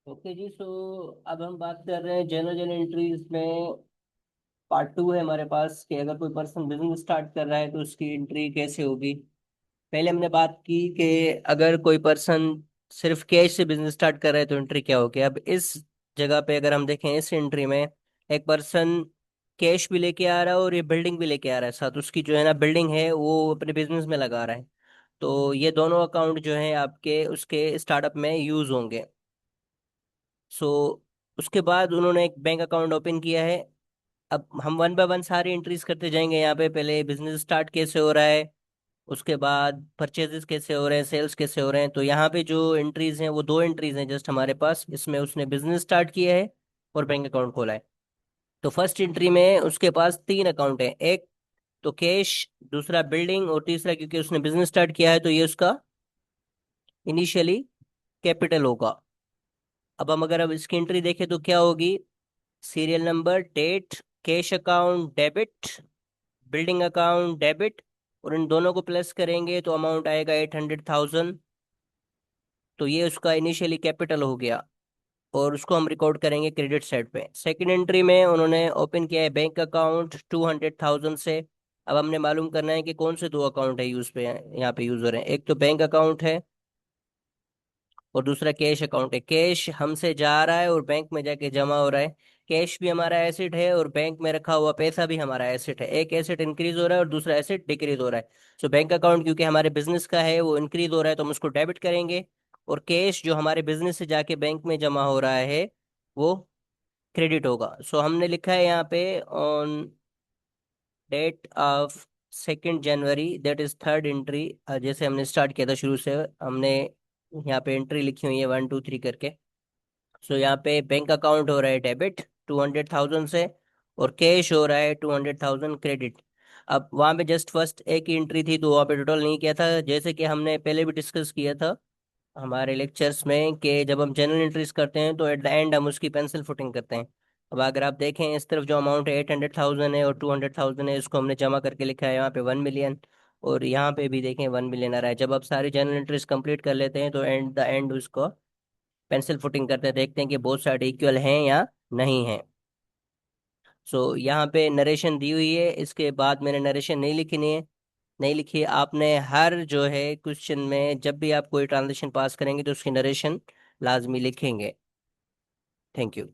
Okay जी। सो अब हम बात कर रहे हैं जनरल एंट्रीज में। पार्ट टू है हमारे पास कि अगर कोई पर्सन बिजनेस स्टार्ट कर रहा है तो उसकी एंट्री कैसे होगी। पहले हमने बात की कि अगर कोई पर्सन सिर्फ कैश से बिजनेस स्टार्ट कर रहा है तो एंट्री क्या होगी। अब इस जगह पे अगर हम देखें इस एंट्री में एक पर्सन कैश भी लेके आ रहा है और ये बिल्डिंग भी लेके आ रहा है साथ। उसकी जो है ना बिल्डिंग है वो अपने बिजनेस में लगा रहा है। तो ये दोनों अकाउंट जो है आपके उसके स्टार्टअप में यूज होंगे। सो उसके बाद उन्होंने एक बैंक अकाउंट ओपन किया है। अब हम वन बाय वन सारी एंट्रीज करते जाएंगे यहाँ पे। पहले बिजनेस स्टार्ट कैसे हो रहा है, उसके बाद परचेजेस कैसे हो रहे हैं, सेल्स कैसे हो रहे हैं। तो यहाँ पे जो एंट्रीज हैं वो दो एंट्रीज हैं जस्ट हमारे पास। इसमें उसने बिजनेस स्टार्ट किया है और बैंक अकाउंट खोला है। तो फर्स्ट एंट्री में उसके पास तीन अकाउंट है। एक तो कैश, दूसरा बिल्डिंग और तीसरा क्योंकि उसने बिजनेस स्टार्ट किया है तो ये उसका इनिशियली कैपिटल होगा। अब इसकी एंट्री देखें तो क्या होगी। Serial number, date, cash account debit, building account debit, और इन दोनों को प्लस करेंगे तो अमाउंट आएगा 800,000। तो ये उसका इनिशियली कैपिटल हो गया और उसको हम रिकॉर्ड करेंगे क्रेडिट साइड पे। सेकंड एंट्री में उन्होंने ओपन किया है बैंक अकाउंट 200,000 से। अब हमने मालूम करना है कि कौन से दो अकाउंट है यूज पे यहाँ पे यूज हो रहे हैं। एक तो बैंक अकाउंट है और दूसरा कैश अकाउंट है। कैश हमसे जा रहा है और बैंक में जाके जमा हो रहा है। कैश भी हमारा एसेट है और बैंक में रखा हुआ पैसा भी हमारा एसेट है। एक एसेट इंक्रीज हो रहा है और दूसरा एसेट डिक्रीज हो रहा है। सो बैंक अकाउंट क्योंकि हमारे बिजनेस का है वो इंक्रीज हो रहा है तो हम उसको डेबिट करेंगे। और कैश जो हमारे बिजनेस से जाके बैंक में जमा हो रहा है वो क्रेडिट होगा। सो हमने लिखा है यहाँ पे ऑन डेट ऑफ 2 जनवरी, दैट इज थर्ड एंट्री। जैसे हमने स्टार्ट किया था शुरू से हमने यहाँ पे एंट्री लिखी हुई है 1 2 3 करके। सो यहाँ पे बैंक अकाउंट हो रहा है डेबिट 200,000 से और कैश हो रहा है 200,000 क्रेडिट। अब वहाँ पे जस्ट फर्स्ट एक ही एंट्री थी तो वहाँ पे टोटल नहीं किया था। जैसे कि हमने पहले भी डिस्कस किया था हमारे लेक्चर्स में कि जब हम जनरल एंट्रीज करते हैं तो एट द एंड हम उसकी पेंसिल फुटिंग करते हैं। अब अगर आप देखें इस तरफ जो अमाउंट है 800,000 है और 200,000 है, इसको हमने जमा करके लिखा है यहाँ पे 1 मिलियन। और यहाँ पे भी देखें 1 मिलियन आ रहा है। जब आप सारी जनरल एंट्रीज कंप्लीट कर लेते हैं तो एंड द एंड उसको पेंसिल फुटिंग करते हैं, देखते हैं कि बोथ साइड इक्वल हैं या नहीं है। सो यहाँ पे नरेशन दी हुई है, इसके बाद मैंने नरेशन नहीं लिखनी है। नहीं लिखी है आपने। हर जो है क्वेश्चन में जब भी आप कोई ट्रांजेक्शन पास करेंगे तो उसकी नरेशन लाजमी लिखेंगे। Thank you.